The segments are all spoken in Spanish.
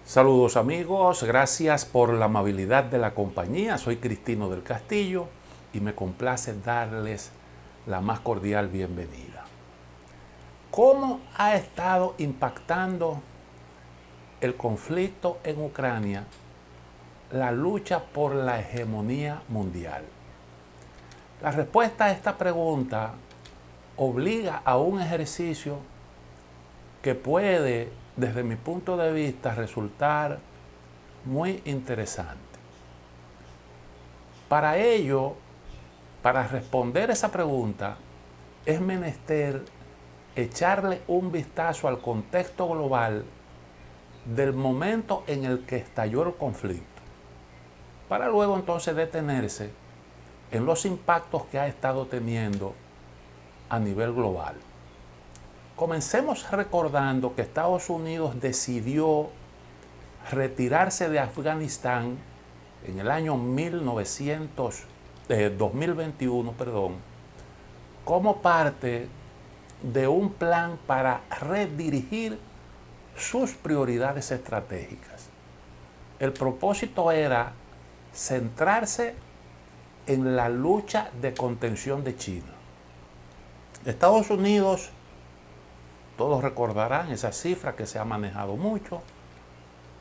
Saludos amigos, gracias por la amabilidad de la compañía. Soy Cristino del Castillo y me complace darles la más cordial bienvenida. ¿Cómo ha estado impactando el conflicto en Ucrania la lucha por la hegemonía mundial? La respuesta a esta pregunta obliga a un ejercicio que puede, desde mi punto de vista, resultar muy interesante. Para ello, para responder esa pregunta, es menester echarle un vistazo al contexto global del momento en el que estalló el conflicto, para luego entonces detenerse en los impactos que ha estado teniendo a nivel global. Comencemos recordando que Estados Unidos decidió retirarse de Afganistán en el año 2021, como parte de un plan para redirigir sus prioridades estratégicas. El propósito era centrarse en la lucha de contención de China. Estados Unidos, todos recordarán esa cifra que se ha manejado mucho,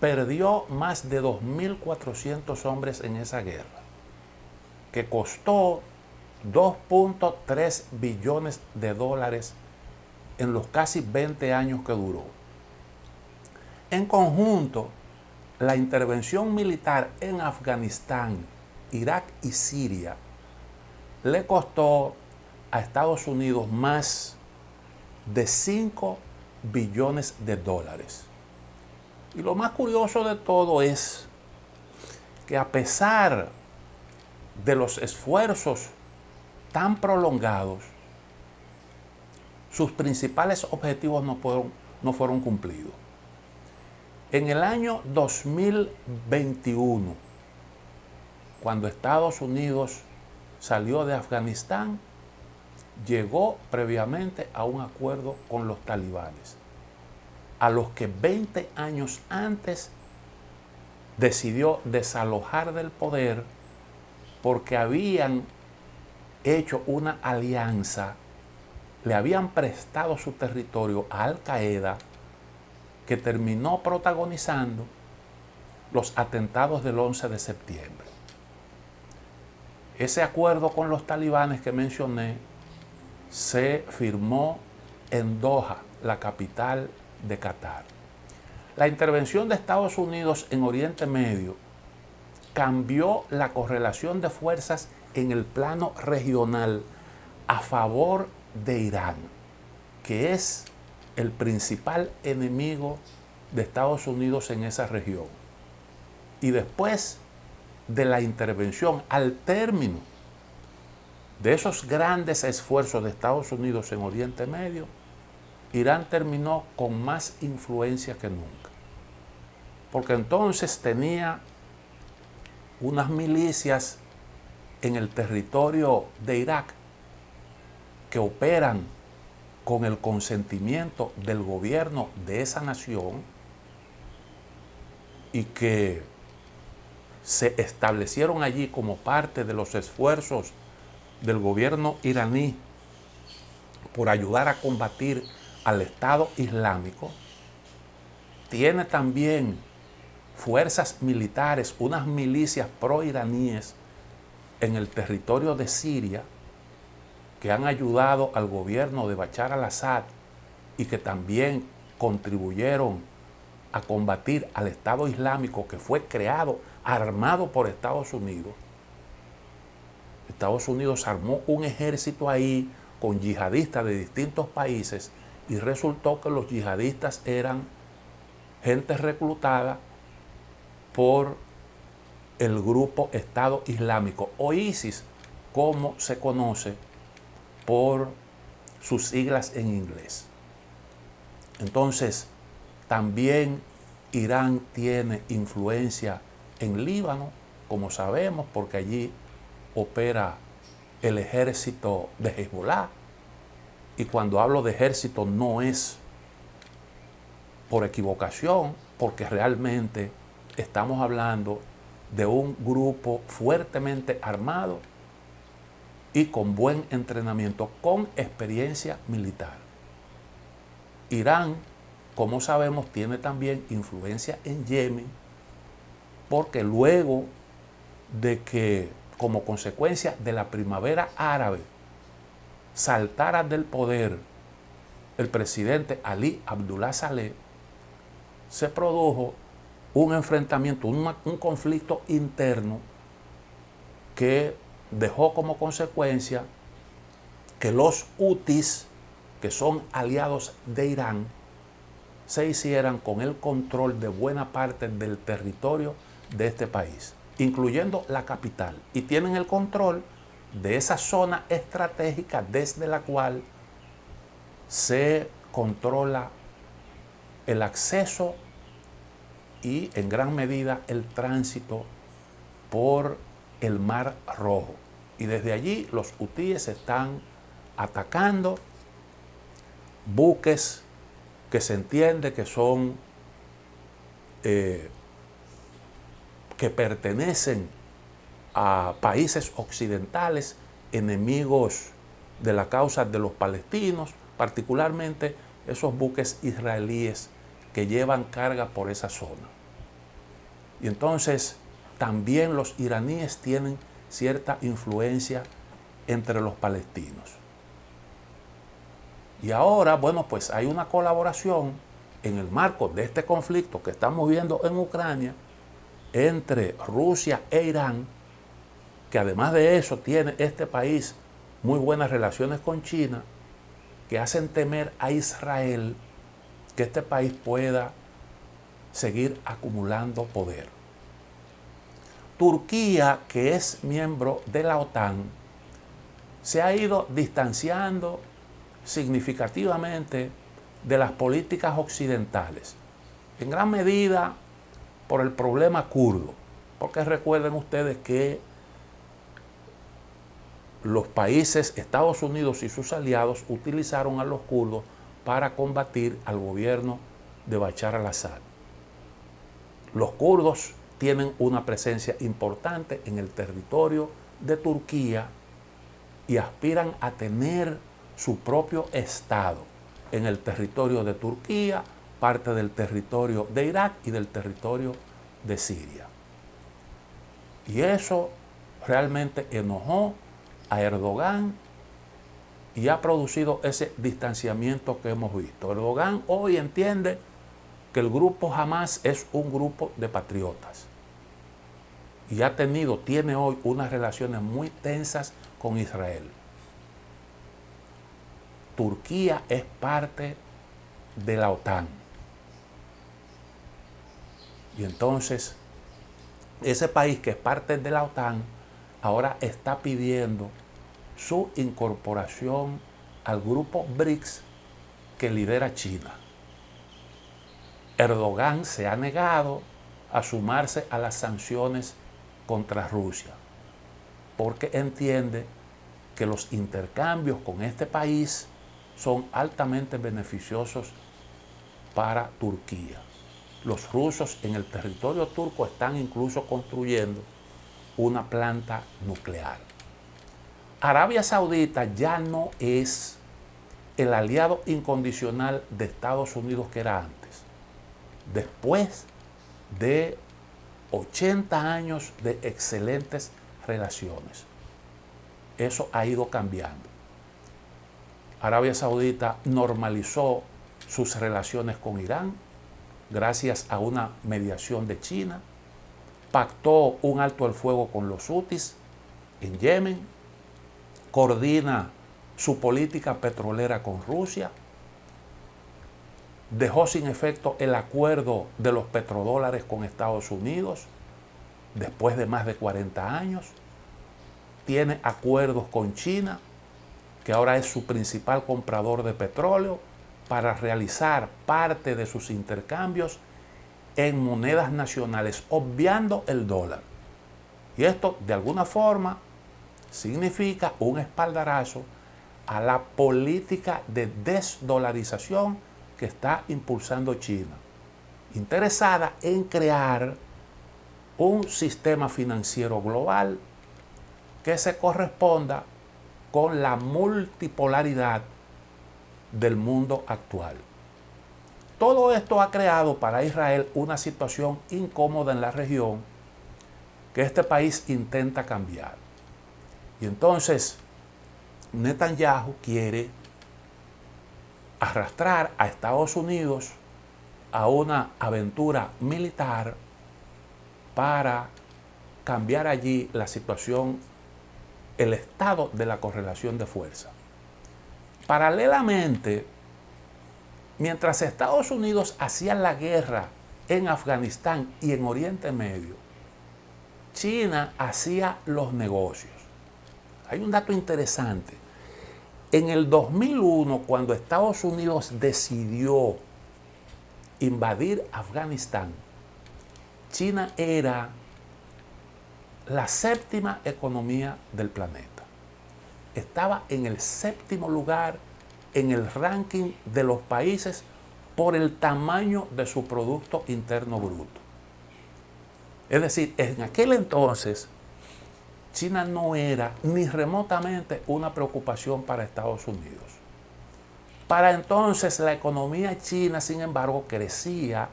perdió más de 2.400 hombres en esa guerra, que costó 2.3 billones de dólares en los casi 20 años que duró. En conjunto, la intervención militar en Afganistán, Irak y Siria le costó a Estados Unidos más de 5 billones de dólares. Y lo más curioso de todo es que a pesar de los esfuerzos tan prolongados, sus principales objetivos no fueron cumplidos. En el año 2021, cuando Estados Unidos salió de Afganistán, llegó previamente a un acuerdo con los talibanes, a los que 20 años antes decidió desalojar del poder porque habían hecho una alianza, le habían prestado su territorio a Al Qaeda, que terminó protagonizando los atentados del 11 de septiembre. Ese acuerdo con los talibanes que mencioné se firmó en Doha, la capital de Qatar. La intervención de Estados Unidos en Oriente Medio cambió la correlación de fuerzas en el plano regional a favor de Irán, que es el principal enemigo de Estados Unidos en esa región. Y después de la intervención, al término de esos grandes esfuerzos de Estados Unidos en Oriente Medio, Irán terminó con más influencia que nunca. Porque entonces tenía unas milicias en el territorio de Irak que operan con el consentimiento del gobierno de esa nación y que se establecieron allí como parte de los esfuerzos del gobierno iraní por ayudar a combatir al Estado Islámico. Tiene también fuerzas militares, unas milicias pro-iraníes en el territorio de Siria que han ayudado al gobierno de Bashar al-Assad y que también contribuyeron a combatir al Estado Islámico, que fue creado, armado por Estados Unidos. Estados Unidos armó un ejército ahí con yihadistas de distintos países y resultó que los yihadistas eran gente reclutada por el grupo Estado Islámico o ISIS, como se conoce por sus siglas en inglés. Entonces, también Irán tiene influencia en Líbano, como sabemos, porque allí opera el ejército de Hezbollah. Y cuando hablo de ejército no es por equivocación, porque realmente estamos hablando de un grupo fuertemente armado y con buen entrenamiento, con experiencia militar. Irán, como sabemos, tiene también influencia en Yemen, porque luego de que, como consecuencia de la primavera árabe, saltara del poder el presidente Ali Abdullah Saleh, se produjo un enfrentamiento, un conflicto interno que dejó como consecuencia que los hutis, que son aliados de Irán, se hicieran con el control de buena parte del territorio de este país, incluyendo la capital, y tienen el control de esa zona estratégica desde la cual se controla el acceso y en gran medida el tránsito por el Mar Rojo. Y desde allí los hutíes están atacando buques que se entiende que son que pertenecen a países occidentales, enemigos de la causa de los palestinos, particularmente esos buques israelíes que llevan carga por esa zona. Y entonces también los iraníes tienen cierta influencia entre los palestinos. Y ahora, bueno, pues hay una colaboración en el marco de este conflicto que estamos viendo en Ucrania entre Rusia e Irán, que además de eso tiene este país muy buenas relaciones con China, que hacen temer a Israel que este país pueda seguir acumulando poder. Turquía, que es miembro de la OTAN, se ha ido distanciando significativamente de las políticas occidentales, en gran medida por el problema kurdo, porque recuerden ustedes que los países, Estados Unidos y sus aliados, utilizaron a los kurdos para combatir al gobierno de Bashar al-Assad. Los kurdos tienen una presencia importante en el territorio de Turquía y aspiran a tener su propio Estado en el territorio de Turquía, parte del territorio de Irak y del territorio de Siria. Y eso realmente enojó a Erdogan y ha producido ese distanciamiento que hemos visto. Erdogan hoy entiende que el grupo Hamas es un grupo de patriotas y tiene hoy unas relaciones muy tensas con Israel. Turquía es parte de la OTAN. Y entonces, ese país que es parte de la OTAN ahora está pidiendo su incorporación al grupo BRICS que lidera China. Erdogan se ha negado a sumarse a las sanciones contra Rusia, porque entiende que los intercambios con este país son altamente beneficiosos para Turquía. Los rusos en el territorio turco están incluso construyendo una planta nuclear. Arabia Saudita ya no es el aliado incondicional de Estados Unidos que era antes. Después de 80 años de excelentes relaciones, eso ha ido cambiando. Arabia Saudita normalizó sus relaciones con Irán gracias a una mediación de China, pactó un alto el fuego con los hutis en Yemen, coordina su política petrolera con Rusia, dejó sin efecto el acuerdo de los petrodólares con Estados Unidos después de más de 40 años, tiene acuerdos con China, que ahora es su principal comprador de petróleo, para realizar parte de sus intercambios en monedas nacionales, obviando el dólar. Y esto, de alguna forma, significa un espaldarazo a la política de desdolarización que está impulsando China. interesada en crear un sistema financiero global que se corresponda con la multipolaridad del mundo actual. Todo esto ha creado para Israel una situación incómoda en la región que este país intenta cambiar. Y entonces Netanyahu quiere arrastrar a Estados Unidos a una aventura militar para cambiar allí la situación, el estado de la correlación de fuerza. Paralelamente, mientras Estados Unidos hacía la guerra en Afganistán y en Oriente Medio, China hacía los negocios. Hay un dato interesante. En el 2001, cuando Estados Unidos decidió invadir Afganistán, China era la séptima economía del planeta. Estaba en el séptimo lugar en el ranking de los países por el tamaño de su Producto Interno Bruto. Es decir, en aquel entonces, China no era ni remotamente una preocupación para Estados Unidos. Para entonces, la economía china, sin embargo, crecía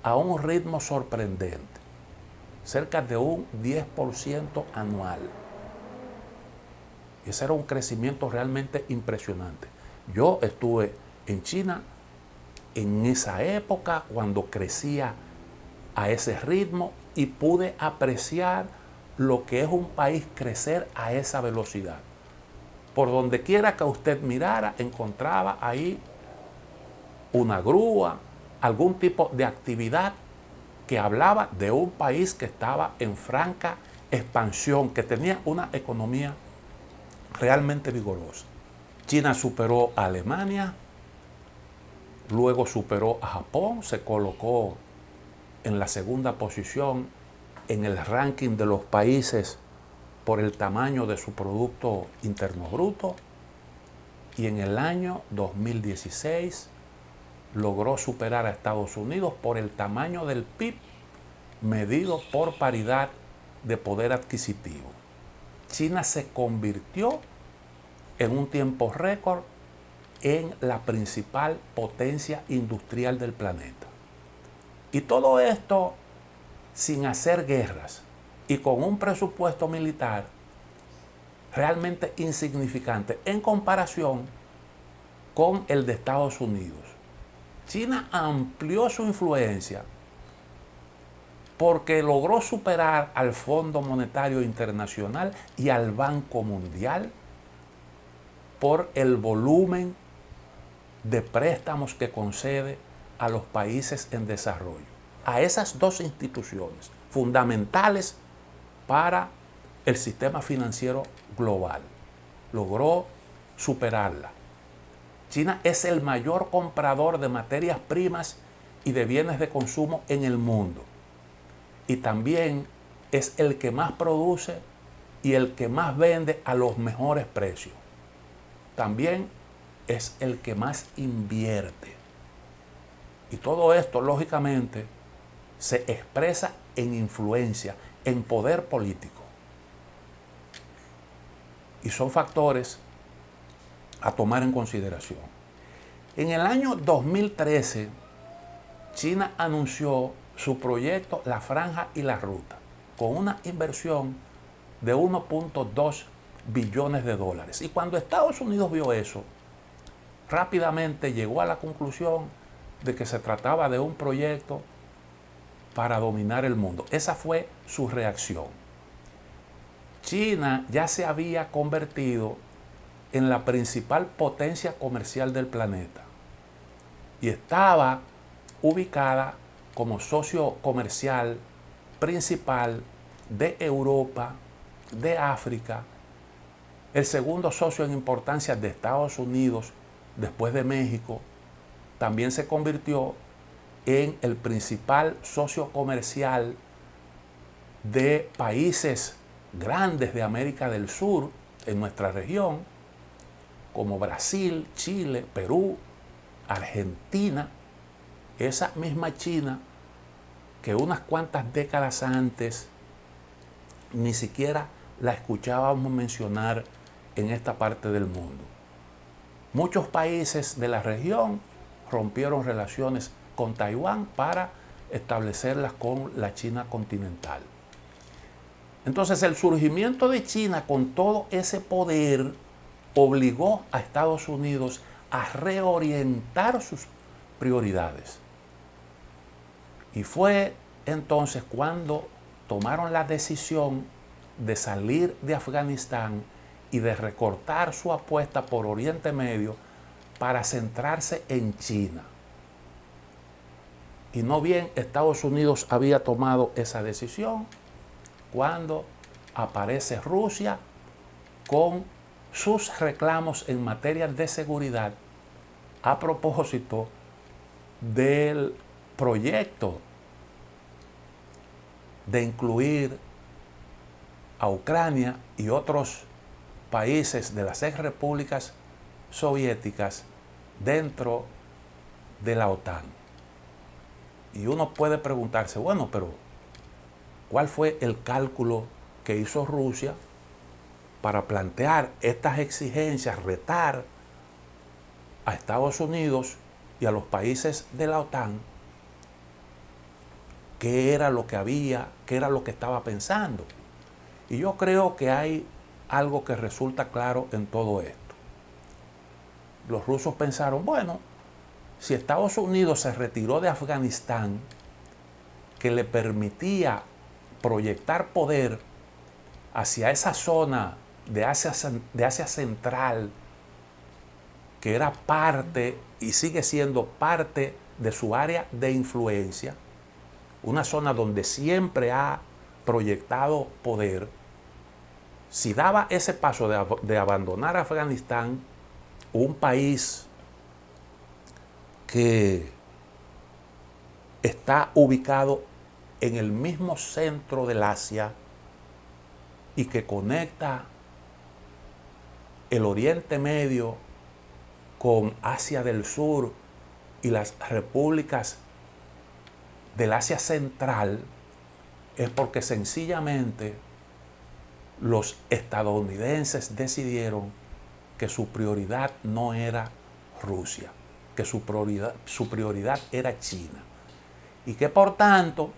a un ritmo sorprendente, cerca de un 10% anual. Y ese era un crecimiento realmente impresionante. Yo estuve en China en esa época cuando crecía a ese ritmo y pude apreciar lo que es un país crecer a esa velocidad. Por donde quiera que usted mirara, encontraba ahí una grúa, algún tipo de actividad que hablaba de un país que estaba en franca expansión, que tenía una economía realmente vigorosa. China superó a Alemania, luego superó a Japón, se colocó en la segunda posición en el ranking de los países por el tamaño de su Producto Interno Bruto, y en el año 2016 logró superar a Estados Unidos por el tamaño del PIB medido por paridad de poder adquisitivo. China se convirtió en un tiempo récord en la principal potencia industrial del planeta. Y todo esto sin hacer guerras y con un presupuesto militar realmente insignificante en comparación con el de Estados Unidos. China amplió su influencia porque logró superar al Fondo Monetario Internacional y al Banco Mundial por el volumen de préstamos que concede a los países en desarrollo. A esas dos instituciones fundamentales para el sistema financiero global. Logró superarla. China es el mayor comprador de materias primas y de bienes de consumo en el mundo. Y también es el que más produce y el que más vende a los mejores precios. También es el que más invierte. Y todo esto, lógicamente, se expresa en influencia, en poder político. Y son factores a tomar en consideración. En el año 2013, China anunció su proyecto La Franja y la Ruta, con una inversión de 1.2 billones de dólares. Y cuando Estados Unidos vio eso, rápidamente llegó a la conclusión de que se trataba de un proyecto para dominar el mundo. Esa fue su reacción. China ya se había convertido en la principal potencia comercial del planeta y estaba ubicada como socio comercial principal de Europa, de África, el segundo socio en importancia de Estados Unidos después de México. También se convirtió en el principal socio comercial de países grandes de América del Sur, en nuestra región, como Brasil, Chile, Perú, Argentina. esa misma China que unas cuantas décadas antes ni siquiera la escuchábamos mencionar en esta parte del mundo. Muchos países de la región rompieron relaciones con Taiwán para establecerlas con la China continental. Entonces el surgimiento de China con todo ese poder obligó a Estados Unidos a reorientar sus prioridades. Y fue entonces cuando tomaron la decisión de salir de Afganistán y de recortar su apuesta por Oriente Medio para centrarse en China. Y no bien Estados Unidos había tomado esa decisión cuando aparece Rusia con sus reclamos en materia de seguridad a propósito del proyecto de incluir a Ucrania y otros países de las ex repúblicas soviéticas dentro de la OTAN. Y uno puede preguntarse, bueno, pero ¿cuál fue el cálculo que hizo Rusia para plantear estas exigencias, retar a Estados Unidos y a los países de la OTAN? ¿Qué era lo que había? ¿Qué era lo que estaba pensando? Y yo creo que hay algo que resulta claro en todo esto. Los rusos pensaron, bueno, si Estados Unidos se retiró de Afganistán, que le permitía proyectar poder hacia esa zona de Asia Central, que era parte y sigue siendo parte de su área de influencia, una zona donde siempre ha proyectado poder. Si daba ese paso de abandonar Afganistán, un país que está ubicado en el mismo centro del Asia y que conecta el Oriente Medio con Asia del Sur y las repúblicas del Asia Central, es porque sencillamente los estadounidenses decidieron que su prioridad no era Rusia, que su prioridad era China. Y que por tanto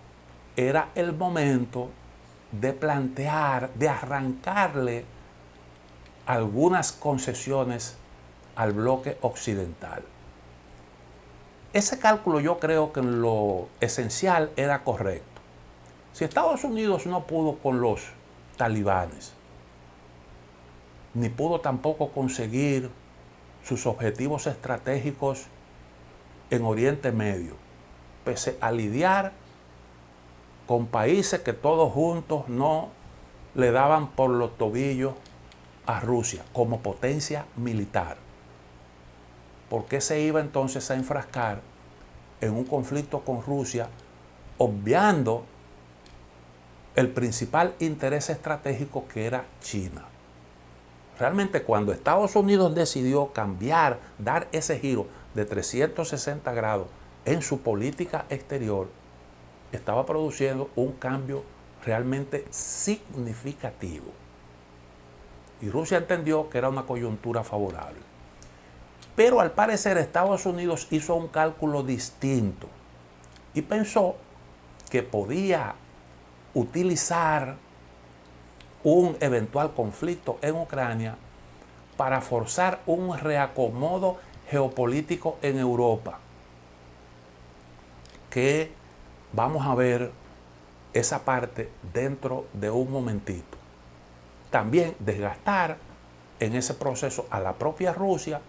era el momento de plantear, de arrancarle algunas concesiones al bloque occidental. Ese cálculo yo creo que en lo esencial era correcto. Si Estados Unidos no pudo con los talibanes, ni pudo tampoco conseguir sus objetivos estratégicos en Oriente Medio, pese a lidiar con países que todos juntos no le daban por los tobillos a Rusia como potencia militar. ¿Por qué se iba entonces a enfrascar en un conflicto con Rusia, obviando el principal interés estratégico que era China? Realmente cuando Estados Unidos decidió cambiar, dar ese giro de 360 grados en su política exterior, estaba produciendo un cambio realmente significativo. Y Rusia entendió que era una coyuntura favorable. Pero al parecer Estados Unidos hizo un cálculo distinto y pensó que podía utilizar un eventual conflicto en Ucrania para forzar un reacomodo geopolítico en Europa, que vamos a ver esa parte dentro de un momentito. También desgastar en ese proceso a la propia Rusia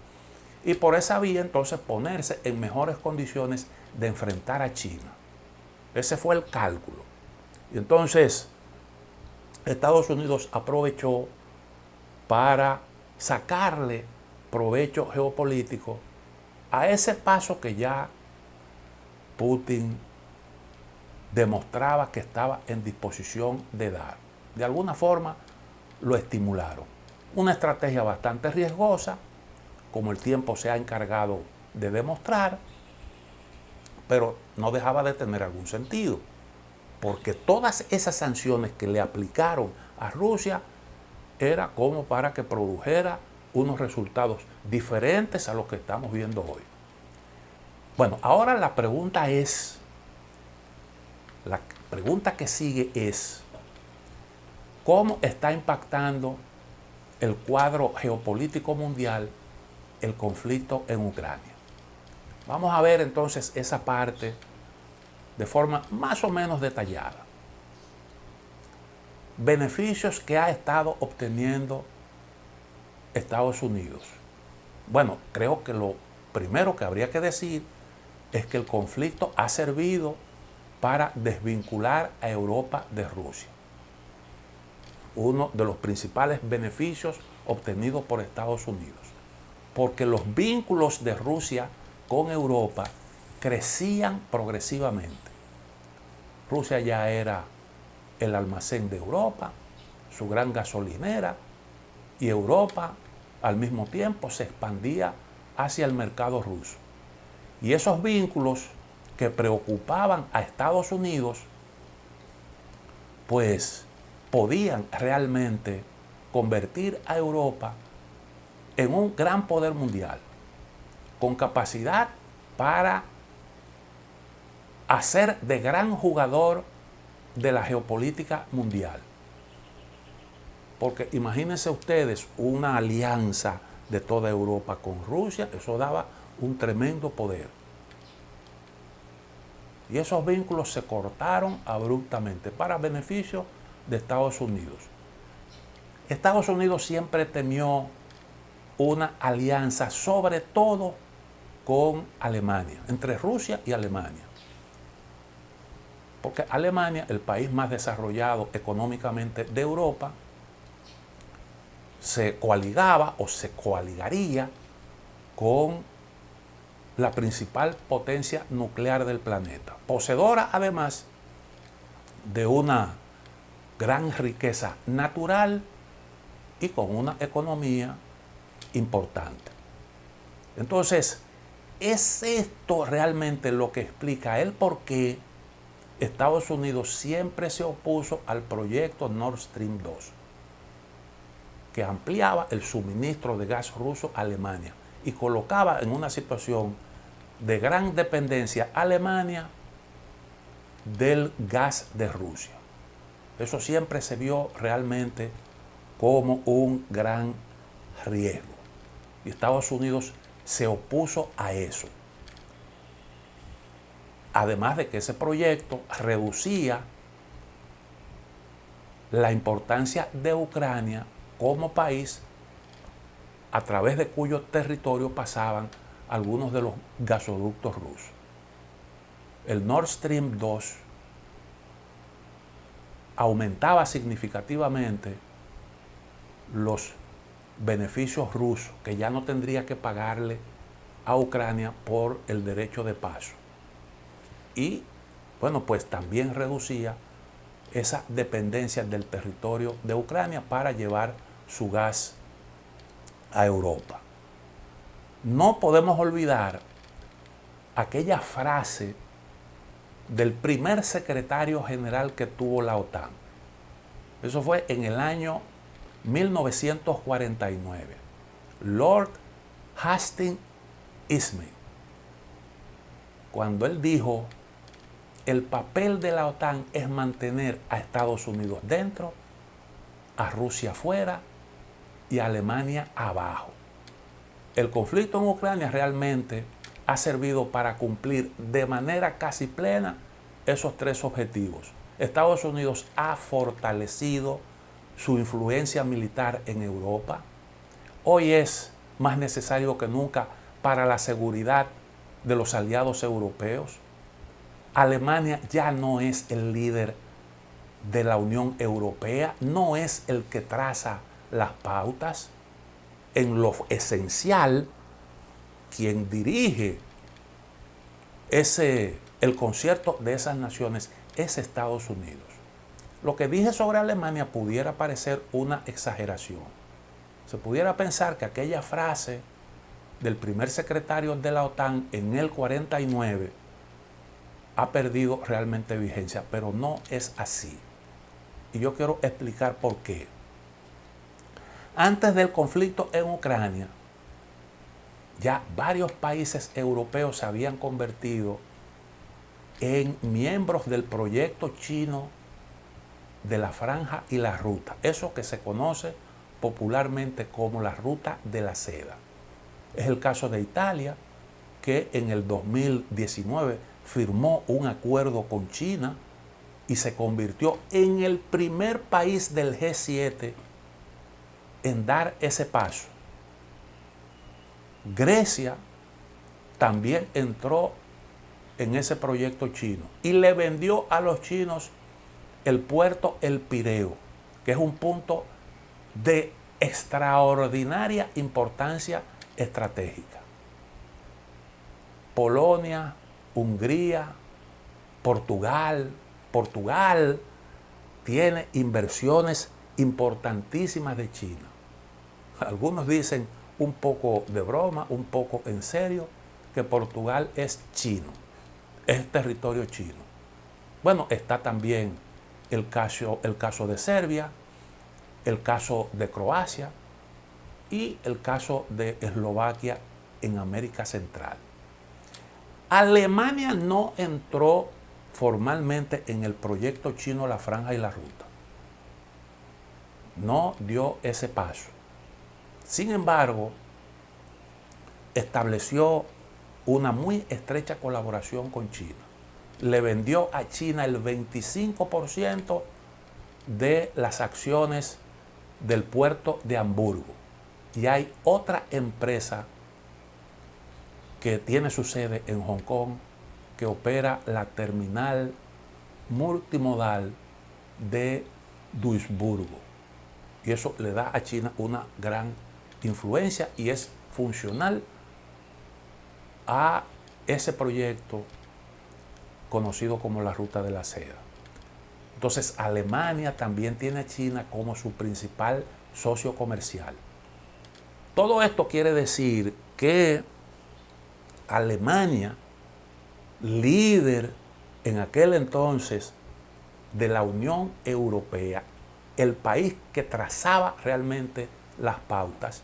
y por esa vía entonces ponerse en mejores condiciones de enfrentar a China. Ese fue el cálculo. Y entonces Estados Unidos aprovechó para sacarle provecho geopolítico a ese paso que ya Putin demostraba que estaba en disposición de dar. De alguna forma lo estimularon. Una estrategia bastante riesgosa, como el tiempo se ha encargado de demostrar, pero no dejaba de tener algún sentido, porque todas esas sanciones que le aplicaron a Rusia era como para que produjera unos resultados diferentes a los que estamos viendo hoy. Bueno, ahora la pregunta que sigue es, ¿cómo está impactando el cuadro geopolítico mundial el conflicto en Ucrania? Vamos a ver entonces esa parte de forma más o menos detallada. Beneficios que ha estado obteniendo Estados Unidos. Bueno, creo que lo primero que habría que decir es que el conflicto ha servido para desvincular a Europa de Rusia. Uno de los principales beneficios obtenidos por Estados Unidos, porque los vínculos de Rusia con Europa crecían progresivamente. Rusia ya era el almacén de Europa, su gran gasolinera, y Europa al mismo tiempo se expandía hacia el mercado ruso. Y esos vínculos que preocupaban a Estados Unidos, pues podían realmente convertir a Europa en un gran poder mundial, con capacidad para hacer de gran jugador de la geopolítica mundial. Porque imagínense ustedes una alianza de toda Europa con Rusia, eso daba un tremendo poder. Y esos vínculos se cortaron abruptamente para beneficio de Estados Unidos. Estados Unidos siempre temió una alianza, sobre todo con Alemania, entre Rusia y Alemania. Porque Alemania, el país más desarrollado económicamente de Europa, se coaligaba o se coaligaría con la principal potencia nuclear del planeta, poseedora además de una gran riqueza natural y con una economía importante. Entonces, ¿es esto realmente lo que explica el por qué Estados Unidos siempre se opuso al proyecto Nord Stream 2, que ampliaba el suministro de gas ruso a Alemania y colocaba en una situación de gran dependencia a Alemania del gas de Rusia? Eso siempre se vio realmente como un gran riesgo. Y Estados Unidos se opuso a eso. Además de que ese proyecto reducía la importancia de Ucrania como país, a través de cuyo territorio pasaban algunos de los gasoductos rusos. El Nord Stream 2 aumentaba significativamente los beneficios rusos, que ya no tendría que pagarle a Ucrania por el derecho de paso. Y, bueno, pues también reducía esa dependencia del territorio de Ucrania para llevar su gas a Europa. No podemos olvidar aquella frase del primer secretario general que tuvo la OTAN. Eso fue en el año 1949. Lord Hastings Ismay, cuando él dijo: el papel de la OTAN es mantener a Estados Unidos dentro, a Rusia fuera y a Alemania abajo. El conflicto en Ucrania realmente ha servido para cumplir de manera casi plena esos tres objetivos. Estados Unidos ha fortalecido su influencia militar en Europa. Hoy es más necesario que nunca para la seguridad de los aliados europeos. Alemania ya no es el líder de la Unión Europea, no es el que traza las pautas. En lo esencial, quien dirige el concierto de esas naciones es Estados Unidos. Lo que dije sobre Alemania pudiera parecer una exageración. Se pudiera pensar que aquella frase del primer secretario de la OTAN en el 49 ha perdido realmente vigencia, pero no es así. Y yo quiero explicar por qué. Antes del conflicto en Ucrania, ya varios países europeos se habían convertido en miembros del proyecto chino de la Franja y la Ruta, eso que se conoce popularmente como la Ruta de la Seda. Es el caso de Italia, que en el 2019 firmó un acuerdo con China y se convirtió en el primer país del G7 en dar ese paso. Grecia también entró en ese proyecto chino y le vendió a los chinos el puerto El Pireo, que es un punto de extraordinaria importancia estratégica. Polonia, Hungría, Portugal tiene inversiones importantísimas de China. Algunos dicen un poco de broma, un poco en serio, que Portugal es chino, es territorio chino. Bueno, está también el caso de Serbia, el caso de Croacia y el caso de Eslovaquia en América Central. Alemania no entró formalmente en el proyecto chino La Franja y la Ruta. No dio ese paso. Sin embargo, estableció una muy estrecha colaboración con China. Le vendió a China el 25% de las acciones del puerto de Hamburgo. Y hay otra empresa que tiene su sede en Hong Kong que opera la terminal multimodal de Duisburgo. Y eso le da a China una gran influencia y es funcional a ese proyecto conocido como la Ruta de la Seda. Entonces, Alemania también tiene a China como su principal socio comercial. Todo esto quiere decir que Alemania, líder en aquel entonces de la Unión Europea, el país que trazaba realmente las pautas,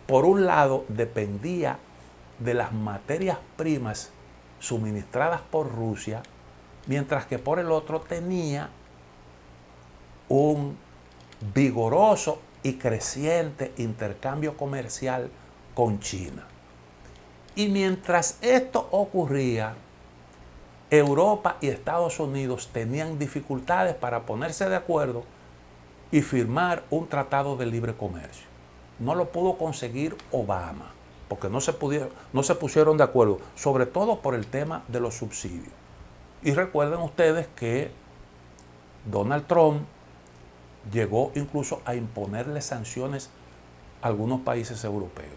por un lado dependía de las materias primas suministradas por Rusia, mientras que por el otro tenía un vigoroso y creciente intercambio comercial con China. Y mientras esto ocurría, Europa y Estados Unidos tenían dificultades para ponerse de acuerdo y firmar un tratado de libre comercio. No lo pudo conseguir Obama, porque no se pusieron de acuerdo, sobre todo por el tema de los subsidios. Y recuerden ustedes que Donald Trump llegó incluso a imponerle sanciones a algunos países europeos.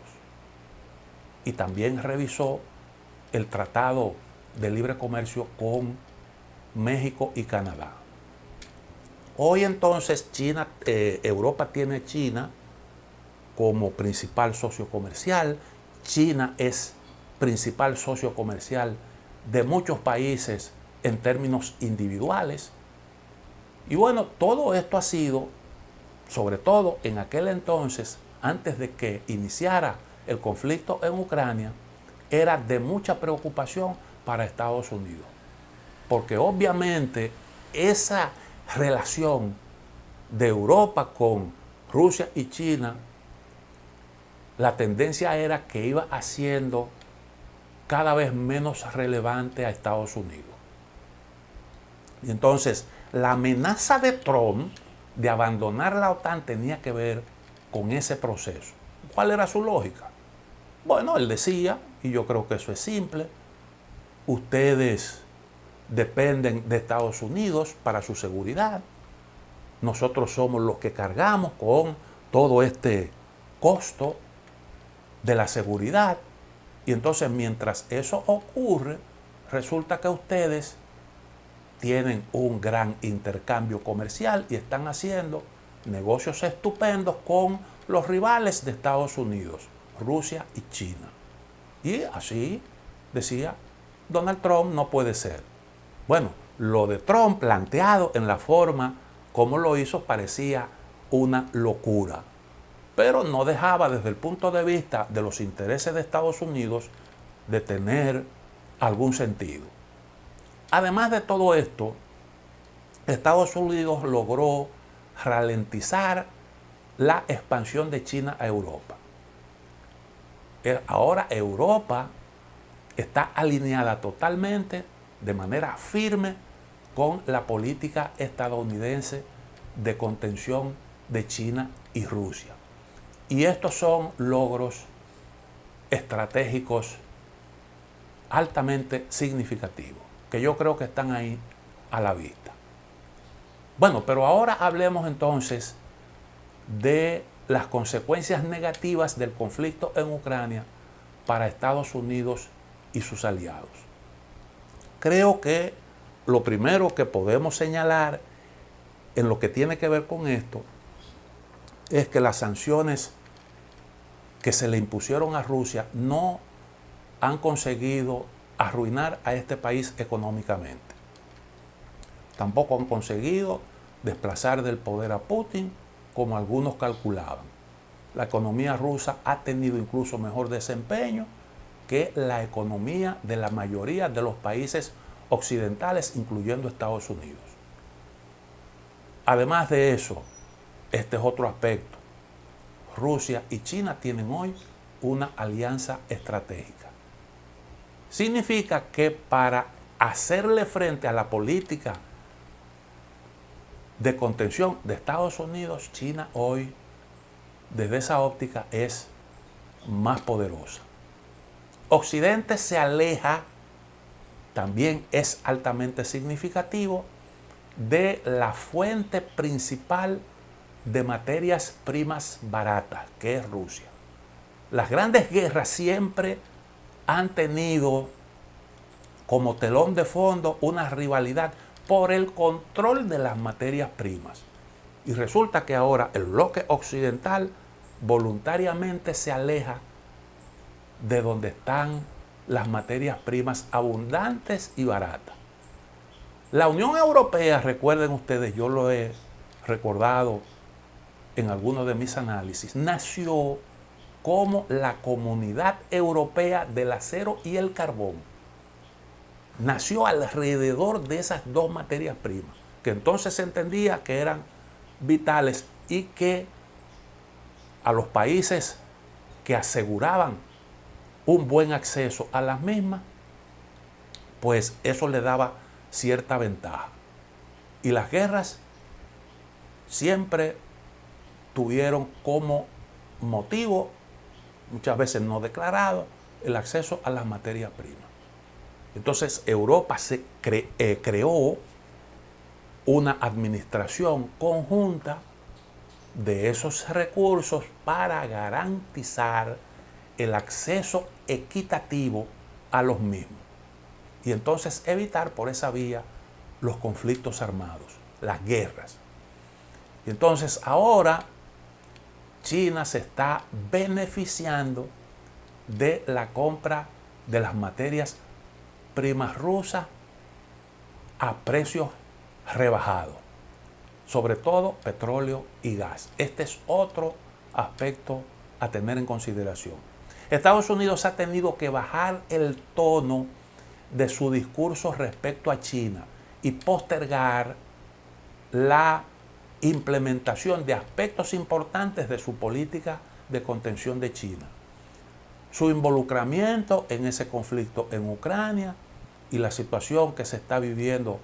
Y también revisó el tratado de libre comercio con México y Canadá. Hoy entonces Europa tiene a China como principal socio comercial. China es principal socio comercial de muchos países en términos individuales. Y bueno, todo esto ha sido, sobre todo en aquel entonces, antes de que iniciara el conflicto en Ucrania, era de mucha preocupación para Estados Unidos. Porque obviamente esa relación de Europa con Rusia y China, la tendencia era que iba haciendo cada vez menos relevante a Estados Unidos. Y entonces, la amenaza de Trump de abandonar la OTAN tenía que ver con ese proceso. ¿Cuál era su lógica? Bueno, él decía, y yo creo que eso es simple, ustedes dependen de Estados Unidos para su seguridad. Nosotros somos los que cargamos con todo este costo de la seguridad. Y entonces, mientras eso ocurre, resulta que ustedes tienen un gran intercambio comercial y están haciendo negocios estupendos con los rivales de Estados Unidos, Rusia y China. Y así decía Donald Trump, no puede ser. Bueno, lo de Trump planteado en la forma como lo hizo parecía una locura, pero no dejaba desde el punto de vista de los intereses de Estados Unidos de tener algún sentido. Además de todo esto, Estados Unidos logró ralentizar la expansión de China a Europa. Ahora Europa está alineada totalmente, de manera firme, con la política estadounidense de contención de China y Rusia. Y estos son logros estratégicos altamente significativos, que yo creo que están ahí a la vista. Bueno, pero ahora hablemos entonces de las consecuencias negativas del conflicto en Ucrania para Estados Unidos y sus aliados. Creo que lo primero que podemos señalar en lo que tiene que ver con esto es que las sanciones que se le impusieron a Rusia no han conseguido arruinar a este país económicamente. Tampoco han conseguido desplazar del poder a Putin como algunos calculaban. La economía rusa ha tenido incluso mejor desempeño que la economía de la mayoría de los países occidentales, incluyendo Estados Unidos. Además de eso, este es otro aspecto. Rusia y China tienen hoy una alianza estratégica. Significa que para hacerle frente a la política de contención de Estados Unidos, China hoy, desde esa óptica, es más poderosa. Occidente se aleja, también es altamente significativo, de la fuente principal de materias primas baratas, que es Rusia. Las grandes guerras siempre han tenido como telón de fondo una rivalidad por el control de las materias primas. Y resulta que ahora el bloque occidental voluntariamente se aleja de donde están las materias primas abundantes y baratas. La Unión Europea, recuerden ustedes, yo lo he recordado en algunos de mis análisis, nació como la Comunidad Europea del Acero y el Carbón. Nació alrededor de esas dos materias primas, que entonces se entendía que eran vitales y que a los países que aseguraban un buen acceso a las mismas, pues eso le daba cierta ventaja. Y las guerras siempre tuvieron como motivo, muchas veces no declarado, el acceso a las materias primas. Entonces Europa se creó una administración conjunta de esos recursos para garantizar el acceso equitativo a los mismos y entonces evitar por esa vía los conflictos armados, las guerras. Y entonces ahora China se está beneficiando de la compra de las materias primas rusas a precios rebajados, sobre todo petróleo y gas. Este es otro aspecto a tener en consideración. Estados Unidos ha tenido que bajar el tono de su discurso respecto a China y postergar la implementación de aspectos importantes de su política de contención de China. Su involucramiento en ese conflicto en Ucrania y la situación que se está viviendo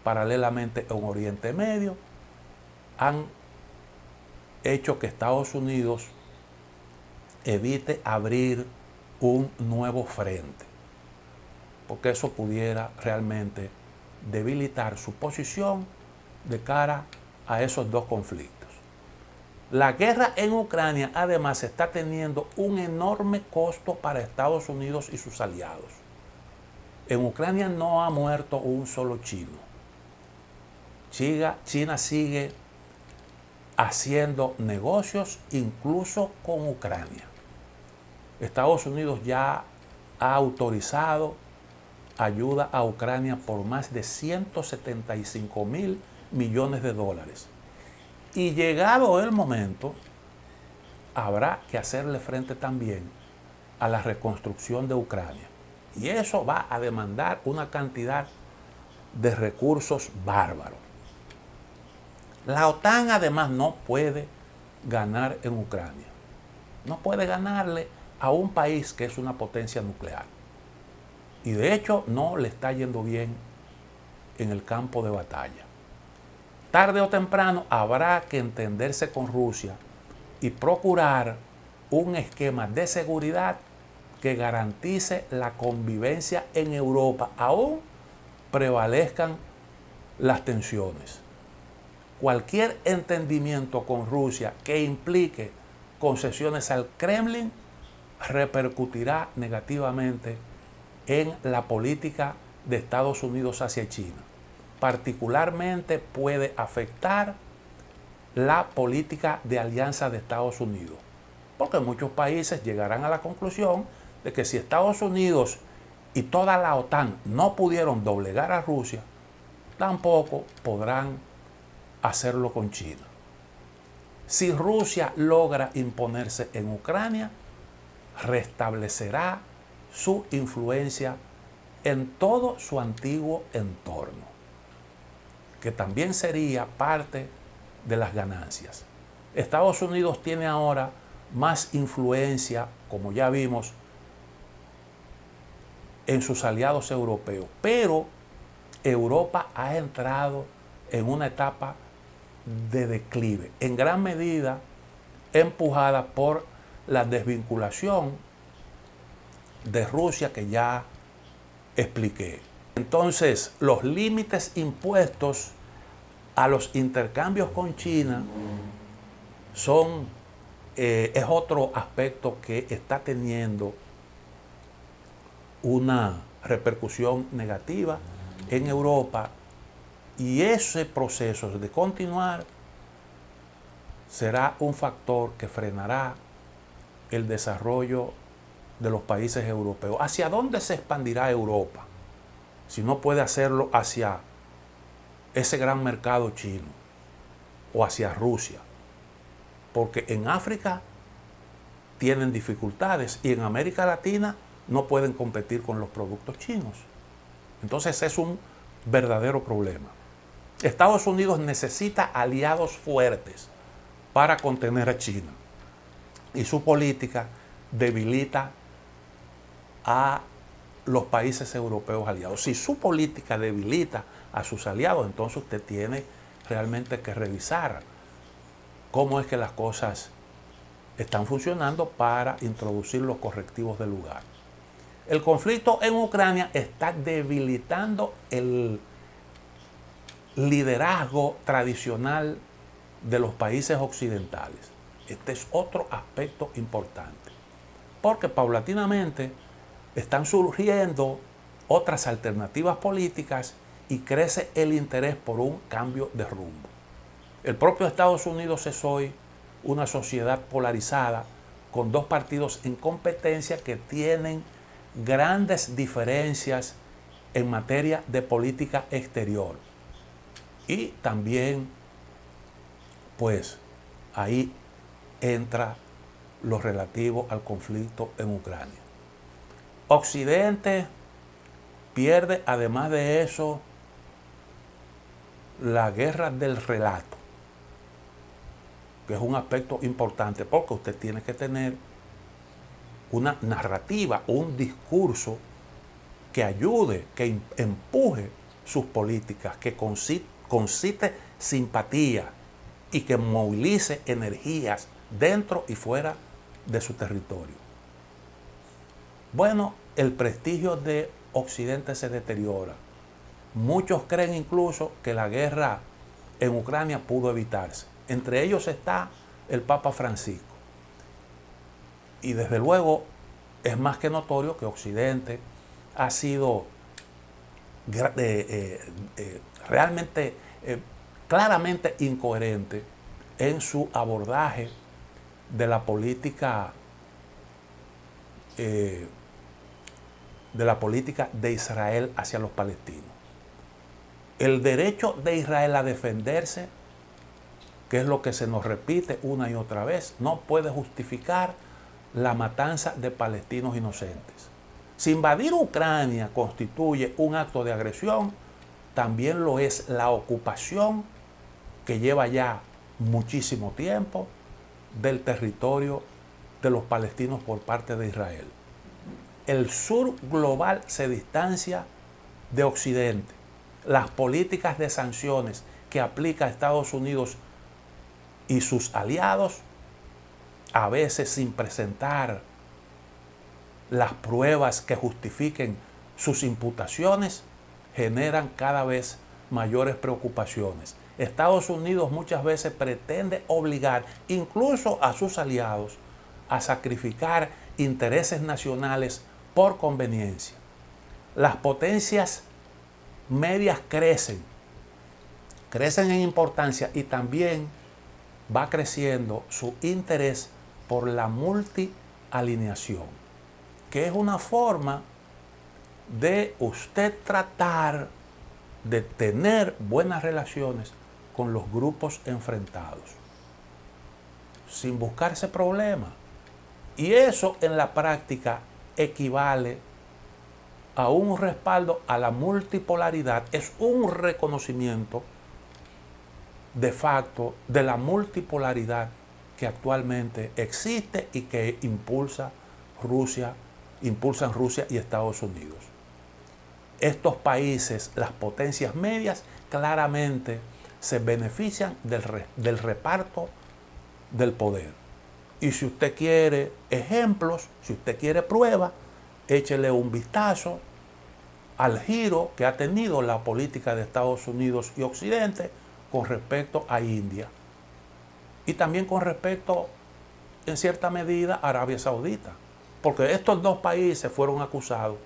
paralelamente en Oriente Medio han hecho que Estados Unidos evite abrir un nuevo frente, porque eso pudiera realmente debilitar su posición de cara a esos dos conflictos. La guerra en Ucrania además está teniendo un enorme costo para Estados Unidos y sus aliados. En Ucrania no ha muerto un solo chino. China sigue haciendo negocios incluso con Ucrania. Estados Unidos ya ha autorizado ayuda a Ucrania por más de 175.000 millones de dólares. Y llegado el momento, habrá que hacerle frente también a la reconstrucción de Ucrania. Y eso va a demandar una cantidad de recursos bárbaros. La OTAN además no puede ganar en Ucrania. No puede ganarle a un país que es una potencia nuclear. Y de hecho no le está yendo bien en el campo de batalla. Tarde o temprano habrá que entenderse con Rusia y procurar un esquema de seguridad que garantice la convivencia en Europa, aún prevalezcan las tensiones. Cualquier entendimiento con Rusia que implique concesiones al Kremlin repercutirá negativamente en la política de Estados Unidos hacia China. Particularmente puede afectar la política de alianza de Estados Unidos, porque muchos países llegarán a la conclusión de que si Estados Unidos y toda la OTAN no pudieron doblegar a Rusia, tampoco podrán hacerlo con China. Si Rusia logra imponerse en Ucrania, restablecerá su influencia en todo su antiguo entorno, que también sería parte de las ganancias. Estados Unidos tiene ahora más influencia, como ya vimos, en sus aliados europeos, pero Europa ha entrado en una etapa de declive, en gran medida empujada por la desvinculación de Rusia que ya expliqué. Entonces, los límites impuestos a los intercambios con China es otro aspecto que está teniendo una repercusión negativa en Europa, y ese proceso de continuar será un factor que frenará el desarrollo de los países europeos. ¿Hacia dónde se expandirá Europa si no puede hacerlo hacia ese gran mercado chino o hacia Rusia? Porque en África tienen dificultades y en América Latina no pueden competir con los productos chinos. Entonces es un verdadero problema. Estados Unidos necesita aliados fuertes para contener a China, y su política debilita a los países europeos aliados. Si su política debilita a sus aliados, entonces usted tiene realmente que revisar cómo es que las cosas están funcionando para introducir los correctivos del lugar. El conflicto en Ucrania está debilitando el liderazgo tradicional de los países occidentales. Este es otro aspecto importante, porque paulatinamente están surgiendo otras alternativas políticas y crece el interés por un cambio de rumbo. El propio Estados Unidos es hoy una sociedad polarizada con dos partidos en competencia que tienen grandes diferencias en materia de política exterior. Y también, pues, ahí entra lo relativo al conflicto en Ucrania. Occidente pierde, además de eso, la guerra del relato, que es un aspecto importante, porque usted tiene que tener una narrativa, un discurso que ayude, que empuje sus políticas, que concite simpatía y que movilice energías dentro y fuera de su territorio. Bueno, el prestigio de Occidente se deteriora. Muchos creen incluso que la guerra en Ucrania pudo evitarse. Entre ellos está el Papa Francisco. Y desde luego es más que notorio que Occidente ha sido realmente claramente incoherente en su abordaje de la política de la política de Israel hacia los palestinos. El derecho de Israel a defenderse, que es lo que se nos repite una y otra vez, no puede justificar la matanza de palestinos inocentes. Si invadir Ucrania constituye un acto de agresión, también lo es la ocupación que lleva ya muchísimo tiempo del territorio de los palestinos por parte de Israel. El sur global se distancia de Occidente. Las políticas de sanciones que aplica Estados Unidos y sus aliados, a veces sin presentar las pruebas que justifiquen sus imputaciones, generan cada vez mayores preocupaciones. Estados Unidos muchas veces pretende obligar incluso a sus aliados a sacrificar intereses nacionales por conveniencia. Las potencias medias crecen en importancia y también va creciendo su interés por la multialineación, que es una forma de usted tratar de tener buenas relaciones con los grupos enfrentados, sin buscarse problemas. Y eso en la práctica equivale a un respaldo a la multipolaridad, es un reconocimiento de facto de la multipolaridad que actualmente existe y que impulsan Rusia y Estados Unidos. Estos países, las potencias medias, claramente se benefician del reparto del poder. Y si usted quiere ejemplos, si usted quiere pruebas, échele un vistazo al giro que ha tenido la política de Estados Unidos y Occidente con respecto a India. Y también con respecto, en cierta medida, a Arabia Saudita. Porque estos dos países fueron acusados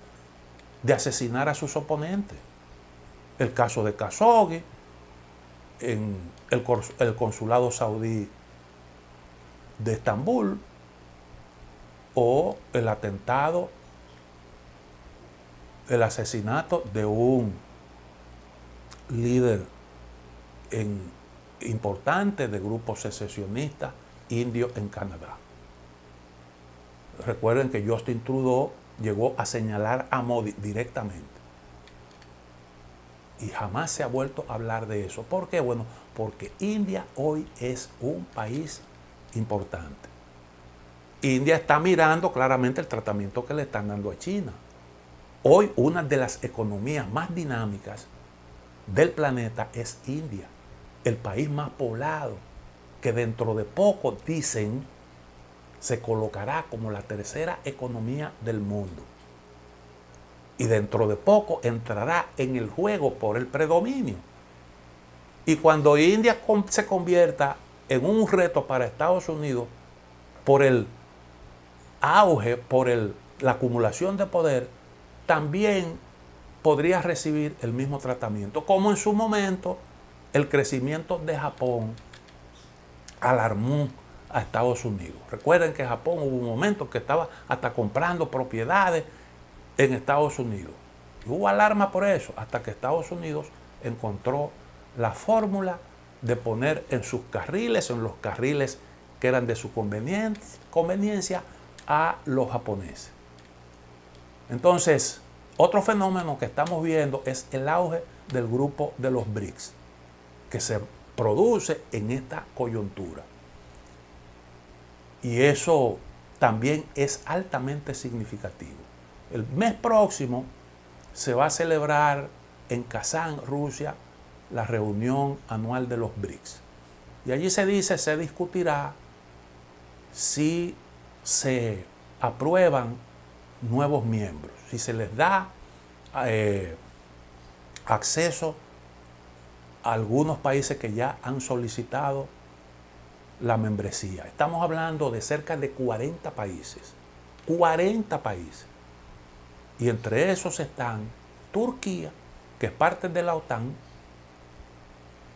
de asesinar a sus oponentes. El caso de Khashoggi en el consulado saudí de Estambul, o el atentado, el asesinato de un líder importante de grupos secesionistas indios en Canadá. Recuerden que Justin Trudeau llegó a señalar a Modi directamente. Y jamás se ha vuelto a hablar de eso. ¿Por qué? Bueno, porque India hoy es un país importante. India está mirando claramente el tratamiento que le están dando a China. Hoy una de las economías más dinámicas del planeta es India, el país más poblado, que dentro de poco, dicen, se colocará como la tercera economía del mundo. Y dentro de poco entrará en el juego por el predominio. Y cuando India se convierta en un reto para Estados Unidos por el auge, por la acumulación de poder, también podría recibir el mismo tratamiento. Como en su momento el crecimiento de Japón alarmó a Estados Unidos. Recuerden que Japón hubo un momento que estaba hasta comprando propiedades en Estados Unidos. Y hubo alarma por eso, hasta que Estados Unidos encontró la fórmula de poner en sus carriles, en los carriles que eran de su conveniencia, a los japoneses. Entonces, otro fenómeno que estamos viendo es el auge del grupo de los BRICS, que se produce en esta coyuntura. Y eso también es altamente significativo. El mes próximo se va a celebrar en Kazán, Rusia, la reunión anual de los BRICS. Y allí se discutirá si se aprueban nuevos miembros, si se les da acceso a algunos países que ya han solicitado la membresía. Estamos hablando de cerca de 40 países. 40 países. Y entre esos están Turquía, que es parte de la OTAN,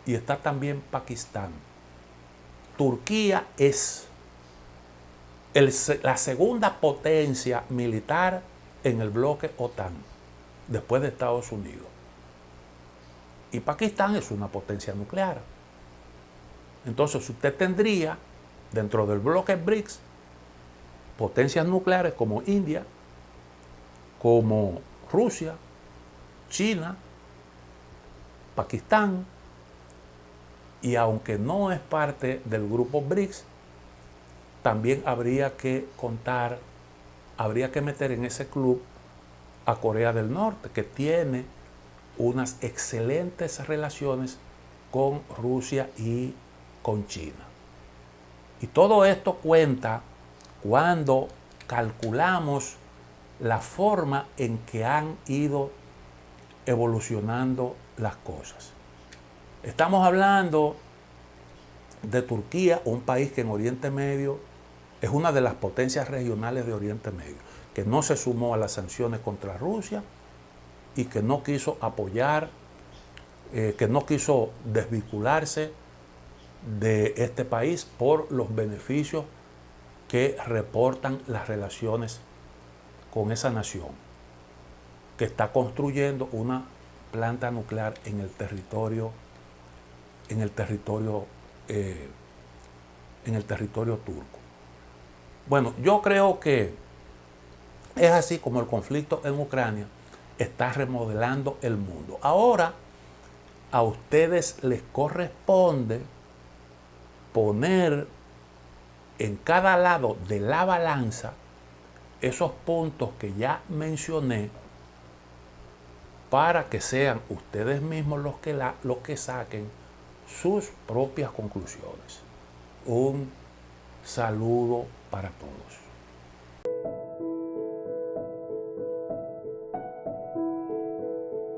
y está también Pakistán. Turquía es la segunda potencia militar en el bloque OTAN, después de Estados Unidos. Y Pakistán es una potencia nuclear. Entonces usted tendría, dentro del bloque BRICS, potencias nucleares como India, como Rusia, China, Pakistán, y aunque no es parte del grupo BRICS, también habría que meter en ese club a Corea del Norte, que tiene unas excelentes relaciones con Rusia y con China. Y todo esto cuenta cuando calculamos la forma en que han ido evolucionando las cosas. Estamos hablando de Turquía, un país que en Oriente Medio es una de las potencias regionales de Oriente Medio, que no se sumó a las sanciones contra Rusia y que no quiso apoyar, que no quiso desvincularse de este país por los beneficios que reportan las relaciones con esa nación, que está construyendo una planta nuclear en el territorio turco. Bueno, yo creo que es así como el conflicto en Ucrania está remodelando el mundo. Ahora a ustedes les corresponde poner en cada lado de la balanza esos puntos que ya mencioné para que sean ustedes mismos los que saquen sus propias conclusiones. Un saludo para todos.